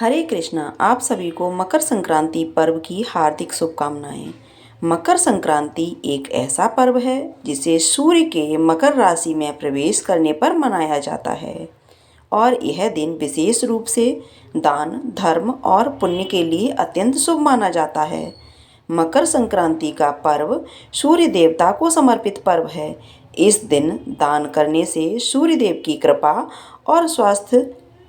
हरे कृष्णा। आप सभी को मकर संक्रांति पर्व की हार्दिक शुभकामनाएं। मकर संक्रांति एक ऐसा पर्व है जिसे सूर्य के मकर राशि में प्रवेश करने पर मनाया जाता है और यह दिन विशेष रूप से दान, धर्म और पुण्य के लिए अत्यंत शुभ माना जाता है। मकर संक्रांति का पर्व सूर्य देवता को समर्पित पर्व है। इस दिन दान करने से सूर्य देव की कृपा और स्वास्थ्य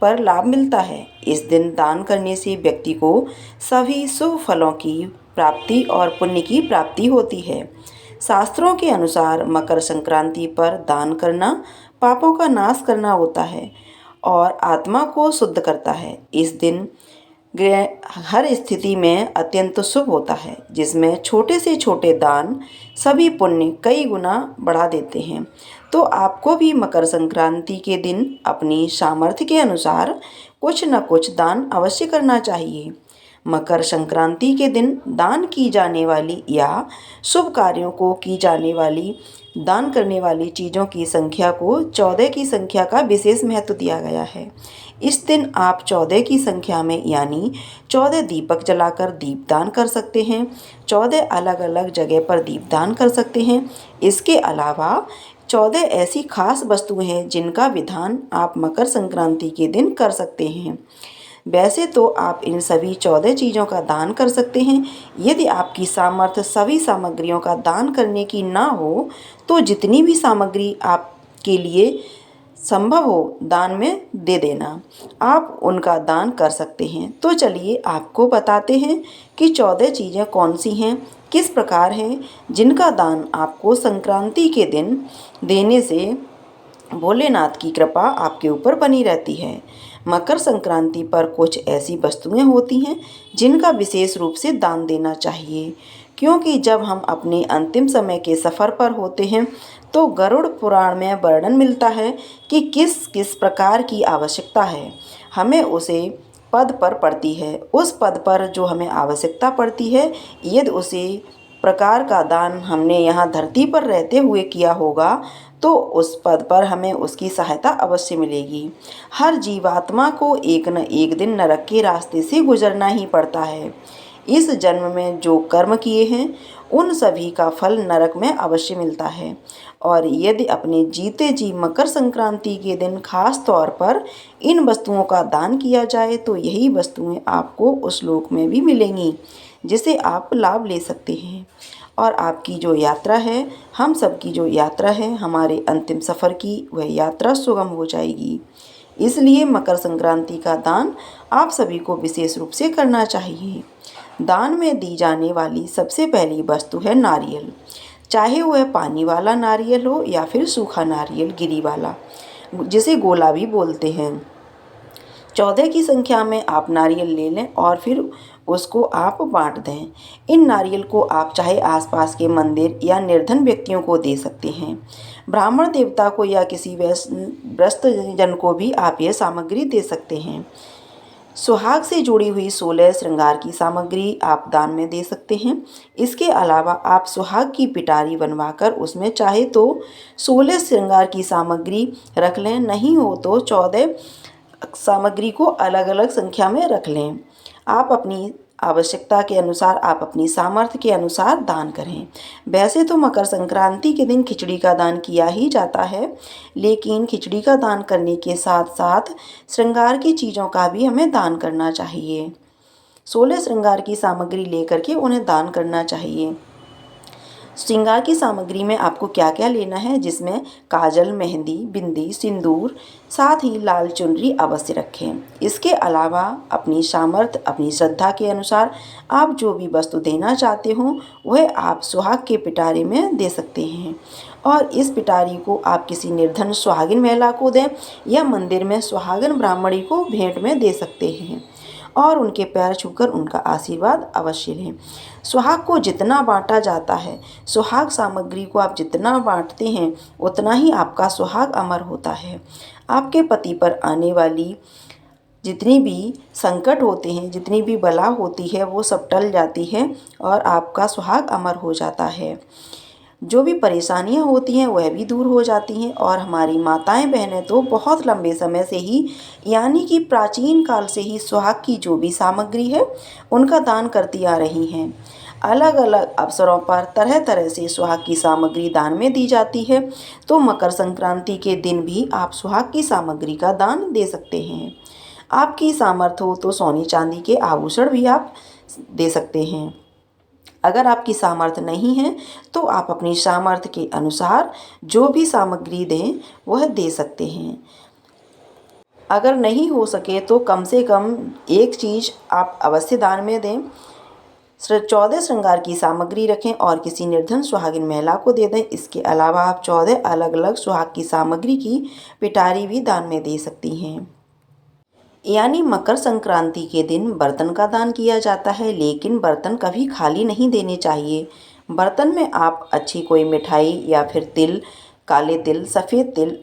पर लाभ मिलता है। इस दिन दान करने से व्यक्ति को सभी शुभ फलों की प्राप्ति और पुण्य की प्राप्ति होती है। शास्त्रों के अनुसार मकर संक्रांति पर दान करना पापों का नाश करना होता है और आत्मा को शुद्ध करता है। इस दिन हर स्थिति में अत्यंत शुभ होता है, जिसमें छोटे से छोटे दान सभी पुण्य कई गुना बढ़ा देते हैं। तो आपको भी मकर संक्रांति के दिन अपनी सामर्थ्य के अनुसार कुछ न कुछ दान अवश्य करना चाहिए। मकर संक्रांति के दिन दान की जाने वाली या शुभ कार्यों को की जाने वाली दान करने वाली चीज़ों की संख्या को 14 की संख्या का विशेष महत्व दिया गया है। इस दिन आप 14 की संख्या में यानी 14 दीपक जलाकर दीपदान कर सकते हैं। 14 अलग अलग जगह पर दीपदान कर सकते हैं। इसके अलावा 14 ऐसी खास वस्तुएं हैं जिनका विधान आप मकर संक्रांति के दिन कर सकते हैं। वैसे तो आप इन सभी 14 चीज़ों का दान कर सकते हैं। यदि आपकी सामर्थ्य सभी सामग्रियों का दान करने की ना हो तो जितनी भी सामग्री आपके लिए संभव हो दान में दे देना, आप उनका दान कर सकते हैं। तो चलिए आपको बताते हैं कि 14 चीज़ें कौन सी हैं, किस प्रकार हैं, जिनका दान आपको संक्रांति के दिन देने से भोलेनाथ की कृपा आपके ऊपर बनी रहती है। मकर संक्रांति पर कुछ ऐसी वस्तुएं होती हैं जिनका विशेष रूप से दान देना चाहिए, क्योंकि जब हम अपने अंतिम समय के सफ़र पर होते हैं तो गरुड़ पुराण में वर्णन मिलता है कि किस किस प्रकार की आवश्यकता है हमें उसे पद पर पड़ती है। उस पद पर जो हमें आवश्यकता पड़ती है, यदि उसे प्रकार का दान हमने यहाँ धरती पर रहते हुए किया होगा तो उस पद पर हमें उसकी सहायता अवश्य मिलेगी। हर जीवात्मा को एक न एक दिन नरक के रास्ते से गुजरना ही पड़ता है। इस जन्म में जो कर्म किए हैं उन सभी का फल नरक में अवश्य मिलता है और यदि अपने जीते जी मकर संक्रांति के दिन खास तौर पर इन वस्तुओं का दान किया जाए तो यही वस्तुएं आपको उस लोक में भी मिलेंगी जिसे आप लाभ ले सकते हैं और आपकी जो यात्रा है, हम सब की जो यात्रा है, हमारे अंतिम सफ़र की वह यात्रा सुगम हो जाएगी। इसलिए मकर संक्रांति का दान आप सभी को विशेष रूप से करना चाहिए। दान में दी जाने वाली सबसे पहली वस्तु है नारियल, चाहे वह पानी वाला नारियल हो या फिर सूखा नारियल गिरी वाला, जिसे गोला भी बोलते हैं। 14 की संख्या में आप नारियल ले लें और फिर उसको आप बांट दें। इन नारियल को आप चाहे आसपास के मंदिर या निर्धन व्यक्तियों को दे सकते हैं। ब्राह्मण देवता को या किसी व्यस्त जन को भी आप यह सामग्री दे सकते हैं। सुहाग से जुड़ी हुई 16 श्रृंगार की सामग्री आप दान में दे सकते हैं। इसके अलावा आप सुहाग की पिटारी बनवाकर उसमें चाहे तो 16 श्रृंगार की सामग्री रख लें, नहीं हो तो 14 सामग्री को अलग अलग संख्या में रख लें। आप अपनी आवश्यकता के अनुसार, आप अपनी सामर्थ्य के अनुसार दान करें। वैसे तो मकर संक्रांति के दिन खिचड़ी का दान किया ही जाता है, लेकिन खिचड़ी का दान करने के साथ साथ श्रृंगार की चीज़ों का भी हमें दान करना चाहिए। 16 श्रृंगार की सामग्री लेकर के उन्हें दान करना चाहिए। श्रृंगार की सामग्री में आपको क्या क्या लेना है, जिसमें काजल, मेहंदी, बिंदी, सिंदूर, साथ ही लाल चुनरी अवश्य रखें। इसके अलावा अपनी सामर्थ्य, अपनी श्रद्धा के अनुसार आप जो भी वस्तु देना चाहते हो वह आप सुहाग के पिटारे में दे सकते हैं और इस पिटारी को आप किसी निर्धन सुहागिन महिला को दें या मंदिर में सुहागिन ब्राह्मणी को भेंट में दे सकते हैं और उनके पैर छूकर उनका आशीर्वाद अवश्य लें। सुहाग को जितना बांटा जाता है, सुहाग सामग्री को आप जितना बांटते हैं उतना ही आपका सुहाग अमर होता है। आपके पति पर आने वाली जितनी भी संकट होते हैं, जितनी भी बला होती है, वो सब टल जाती है और आपका सुहाग अमर हो जाता है। जो भी परेशानियां होती हैं वह भी दूर हो जाती हैं। और हमारी माताएं बहनें तो बहुत लंबे समय से ही, यानी कि प्राचीन काल से ही सुहाग की जो भी सामग्री है उनका दान करती आ रही हैं। अलग अलग अवसरों पर तरह तरह से सुहाग की सामग्री दान में दी जाती है। तो मकर संक्रांति के दिन भी आप सुहाग की सामग्री का दान दे सकते हैं। आपकी सामर्थ्य हो तो सोने चांदी के आभूषण भी आप दे सकते हैं। अगर आपकी सामर्थ्य नहीं है तो आप अपनी सामर्थ्य के अनुसार जो भी सामग्री दें वह दे सकते हैं। अगर नहीं हो सके तो कम से कम एक चीज़ आप अवश्य दान में दें। 14 श्रृंगार की सामग्री रखें और किसी निर्धन सुहागिन महिला को दे दें। इसके अलावा आप 14 अलग अलग सुहाग की सामग्री की पिटारी भी दान में दे सकती हैं। यानी मकर संक्रांति के दिन बर्तन का दान किया जाता है, लेकिन बर्तन कभी खाली नहीं देने चाहिए। बर्तन में आप अच्छी कोई मिठाई या फिर तिल, काले तिल, सफ़ेद तिल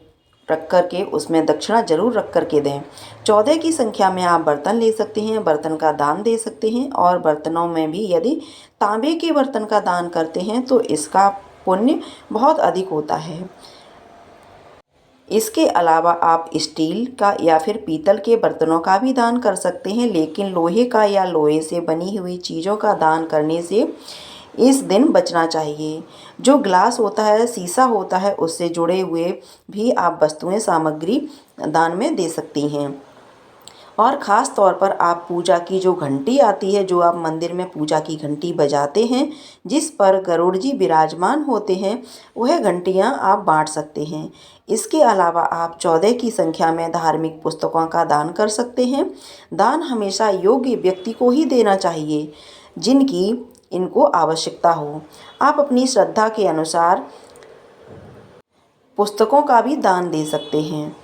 रख कर के उसमें दक्षिणा जरूर रख कर के दें। 14 की संख्या में आप बर्तन ले सकते हैं, बर्तन का दान दे सकते हैं। और बर्तनों में भी यदि तांबे के बर्तन का दान करते हैं तो इसका पुण्य बहुत अधिक होता है। इसके अलावा आप स्टील का या फिर पीतल के बर्तनों का भी दान कर सकते हैं, लेकिन लोहे का या लोहे से बनी हुई चीज़ों का दान करने से इस दिन बचना चाहिए। जो ग्लास होता है, शीशा होता है, उससे जुड़े हुए भी आप वस्तुएं, सामग्री दान में दे सकती हैं। और ख़ास तौर पर आप पूजा की जो घंटी आती है, जो आप मंदिर में पूजा की घंटी बजाते हैं, जिस पर गरुड़ जी विराजमान होते हैं, वह घंटियां आप बांट सकते हैं। इसके अलावा आप 14 की संख्या में धार्मिक पुस्तकों का दान कर सकते हैं। दान हमेशा योग्य व्यक्ति को ही देना चाहिए जिनकी इनको आवश्यकता हो। आप अपनी श्रद्धा के अनुसार पुस्तकों का भी दान दे सकते हैं।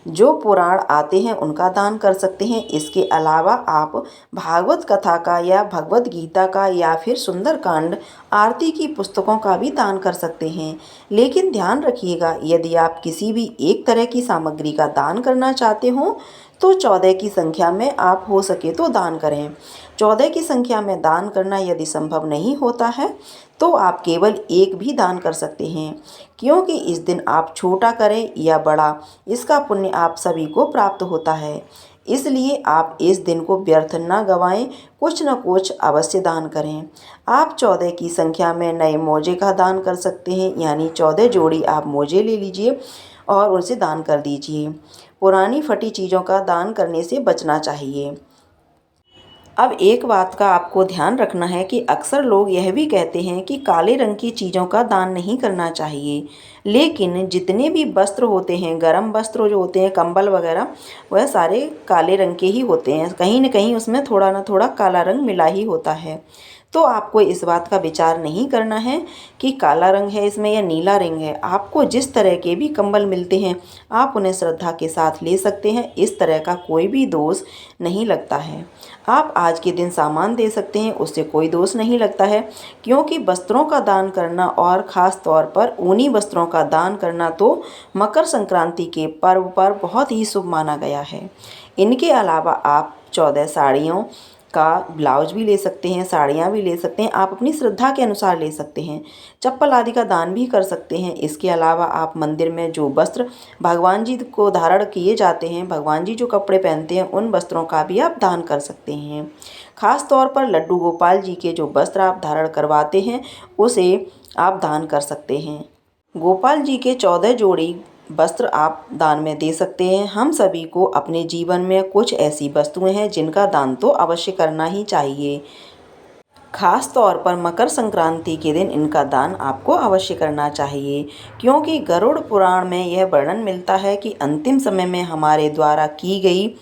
जो पुराण आते हैं उनका दान कर सकते हैं। इसके अलावा आप भागवत कथा का या भगवत गीता का या फिर सुंदरकांड आरती की पुस्तकों का भी दान कर सकते हैं। लेकिन ध्यान रखिएगा, यदि आप किसी भी एक तरह की सामग्री का दान करना चाहते हो तो 14 की संख्या में आप हो सके तो दान करें। 14 की संख्या में दान करना यदि संभव नहीं होता है तो आप केवल एक भी दान कर सकते हैं, क्योंकि इस दिन आप छोटा करें या बड़ा, इसका पुण्य आप सभी को प्राप्त होता है। इसलिए आप इस दिन को व्यर्थ न गंवाएं, कुछ न कुछ अवश्य दान करें। आप 14 की संख्या में नए मोजे का दान कर सकते हैं, यानी 14 जोड़ी आप मोजे ले लीजिए और उनसे दान कर दीजिए। पुरानी फटी चीज़ों का दान करने से बचना चाहिए। अब एक बात का आपको ध्यान रखना है कि अक्सर लोग यह भी कहते हैं कि काले रंग की चीज़ों का दान नहीं करना चाहिए, लेकिन जितने भी वस्त्र होते हैं, गर्म वस्त्र जो होते हैं, कंबल वगैरह, वह सारे काले रंग के ही होते हैं। कहीं न कहीं उसमें थोड़ा ना थोड़ा काला रंग मिला ही होता है। तो आपको इस बात का विचार नहीं करना है कि काला रंग है इसमें या नीला रंग है। आपको जिस तरह के भी कंबल मिलते हैं आप उन्हें श्रद्धा के साथ ले सकते हैं। इस तरह का कोई भी दोष नहीं लगता है। आप आज के दिन सामान दे सकते हैं, उससे कोई दोष नहीं लगता है, क्योंकि वस्त्रों का दान करना और ख़ास तौर पर ऊनी वस्त्रों का दान करना तो मकर संक्रांति के पर्व पर बहुत ही शुभ माना गया है। इनके अलावा आप 14 साड़ियों का ब्लाउज भी ले सकते हैं, साड़ियाँ भी ले सकते हैं। आप अपनी श्रद्धा के अनुसार ले सकते हैं। चप्पल आदि का दान भी कर सकते हैं। इसके अलावा आप मंदिर में जो वस्त्र भगवान जी को धारण किए जाते हैं, भगवान जी जो कपड़े पहनते हैं, उन वस्त्रों का भी आप दान कर सकते हैं। खास तौर पर लड्डू गोपाल जी के जो वस्त्र आप धारण करवाते हैं उसे आप दान कर सकते हैं। गोपाल जी के 14 जोड़ी वस्त्र आप दान में दे सकते हैं। हम सभी को अपने जीवन में कुछ ऐसी वस्तुएं हैं जिनका दान तो अवश्य करना ही चाहिए। खास तौर पर मकर संक्रांति के दिन इनका दान आपको अवश्य करना चाहिए, क्योंकि गरुड़ पुराण में यह वर्णन मिलता है कि अंतिम समय में हमारे द्वारा की गई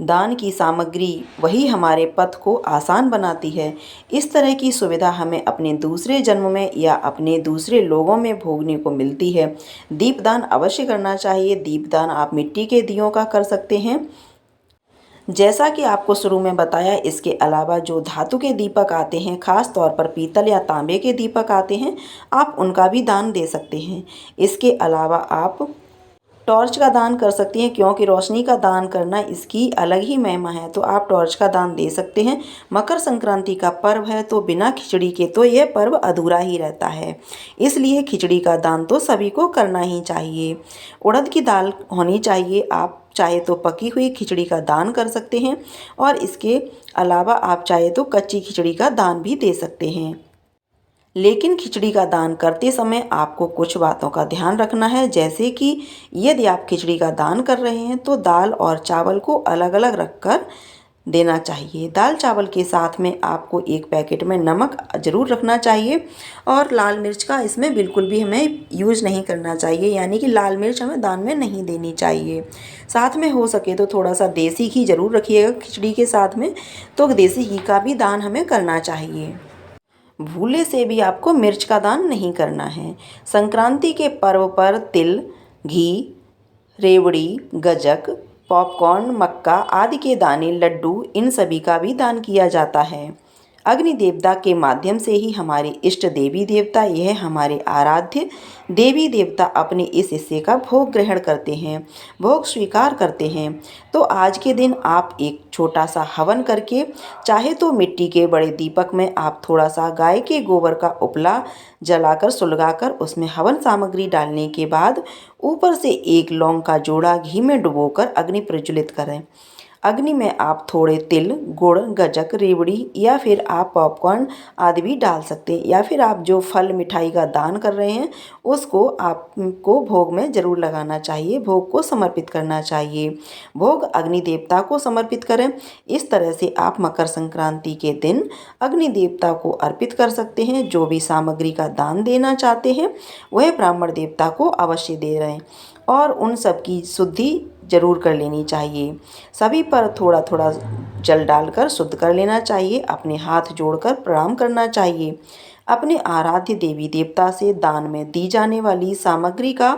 दान की सामग्री वही हमारे पथ को आसान बनाती है। इस तरह की सुविधा हमें अपने दूसरे जन्म में या अपने दूसरे लोगों में भोगने को मिलती है। दीपदान अवश्य करना चाहिए। दीपदान आप मिट्टी के दियों का कर सकते हैं, जैसा कि आपको शुरू में बताया। इसके अलावा जो धातु के दीपक आते हैं, खास तौर पर पीतल या तांबे के दीपक आते हैं, आप उनका भी दान दे सकते हैं। इसके अलावा आप टॉर्च का दान कर सकती हैं, क्योंकि रोशनी का दान करना इसकी अलग ही महिमा है, तो आप टॉर्च का दान दे सकते हैं। मकर संक्रांति का पर्व है, तो बिना खिचड़ी के तो यह पर्व अधूरा ही रहता है, इसलिए खिचड़ी का दान तो सभी को करना ही चाहिए। उड़द की दाल होनी चाहिए। आप चाहे तो पकी हुई खिचड़ी का दान कर सकते हैं, और इसके अलावा आप चाहे तो कच्ची खिचड़ी का दान भी दे सकते हैं। लेकिन खिचड़ी का दान करते समय आपको कुछ बातों का ध्यान रखना है, जैसे कि यदि आप खिचड़ी का दान कर रहे हैं तो दाल और चावल को अलग अलग रखकर देना चाहिए। दाल चावल के साथ में आपको एक पैकेट में नमक ज़रूर रखना चाहिए, और लाल मिर्च का इसमें बिल्कुल भी हमें यूज़ नहीं करना चाहिए, यानी कि लाल मिर्च हमें दान में नहीं देनी चाहिए। साथ में हो सके तो थोड़ा सा देसी घी ज़रूर रखिएगा खिचड़ी के साथ में, तो देसी घी का भी दान हमें करना चाहिए। भूले से भी आपको मिर्च का दान नहीं करना है। संक्रांति के पर्व पर तिल, घी, रेवड़ी, गज्जक, पॉपकॉर्न, मक्का आदि के दाने, लड्डू, इन सभी का भी दान किया जाता है। अग्नि देवता के माध्यम से ही हमारे इष्ट देवी देवता, यह हमारे आराध्य देवी देवता अपने इस हिस्से का भोग ग्रहण करते हैं, भोग स्वीकार करते हैं। तो आज के दिन आप एक छोटा सा हवन करके, चाहे तो मिट्टी के बड़े दीपक में आप थोड़ा सा गाय के गोबर का उपला जलाकर सुलगाकर उसमें हवन सामग्री डालने के बाद ऊपर से एक लौंग का जोड़ा घी में डुबोकर अग्नि प्रज्वलित करें। अग्नि में आप थोड़े तिल, गुड़, गज्जक, रेवड़ी या फिर आप पॉपकॉर्न आदि भी डाल सकते हैं, या फिर आप जो फल मिठाई का दान कर रहे हैं उसको आपको भोग में ज़रूर लगाना चाहिए, भोग को समर्पित करना चाहिए। भोग अग्नि देवता को समर्पित करें। इस तरह से आप मकर संक्रांति के दिन अग्नि देवता को अर्पित कर सकते हैं। जो भी सामग्री का दान देना चाहते हैं वह ब्राह्मण देवता को अवश्य दे रहे हैं, और उन सब की शुद्धि जरूर कर लेनी चाहिए। सभी पर थोड़ा थोड़ा जल डालकर शुद्ध कर लेना चाहिए। अपने हाथ जोड़कर प्रणाम करना चाहिए। अपने आराध्य देवी देवता से दान में दी जाने वाली सामग्री का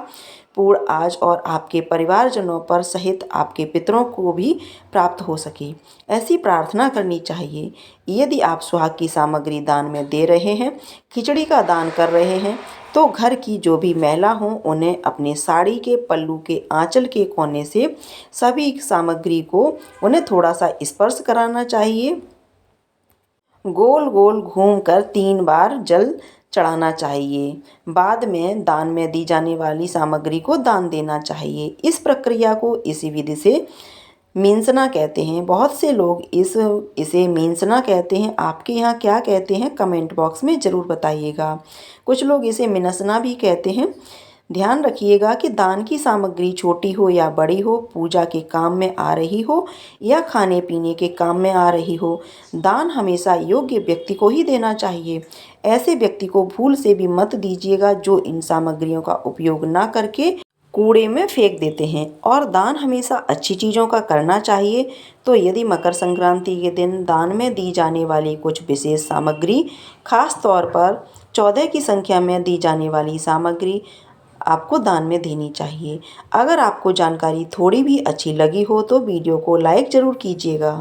पूर्ण आज और आपके परिवारजनों पर सहित आपके पितरों को भी प्राप्त हो सके, ऐसी प्रार्थना करनी चाहिए। यदि आप सुहाग की सामग्री दान में दे रहे हैं, खिचड़ी का दान कर रहे हैं, तो घर की जो भी महिला हों उन्हें अपने साड़ी के पल्लू के आंचल के कोने से सभी सामग्री को उन्हें थोड़ा सा स्पर्श कराना चाहिए। गोल गोल घूमकर 3 बार जल चढ़ाना चाहिए। बाद में दान में दी जाने वाली सामग्री को दान देना चाहिए। इस प्रक्रिया को इसी विधि से मींसना कहते हैं। बहुत से लोग इसे मींसना कहते हैं। आपके यहाँ क्या कहते हैं कमेंट बॉक्स में ज़रूर बताइएगा। कुछ लोग इसे मिनसना भी कहते हैं। ध्यान रखिएगा कि दान की सामग्री छोटी हो या बड़ी हो, पूजा के काम में आ रही हो या खाने पीने के काम में आ रही हो, दान हमेशा योग्य व्यक्ति को ही देना चाहिए। ऐसे व्यक्ति को भूल से भी मत दीजिएगा जो इन सामग्रियों का उपयोग ना करके कूड़े में फेंक देते हैं। और दान हमेशा अच्छी चीज़ों का करना चाहिए। तो यदि मकर संक्रांति के दिन दान में दी जाने वाली कुछ विशेष सामग्री, खास तौर पर 14 की संख्या में दी जाने वाली सामग्री आपको दान में देनी चाहिए। अगर आपको जानकारी थोड़ी भी अच्छी लगी हो तो वीडियो को लाइक ज़रूर कीजिएगा।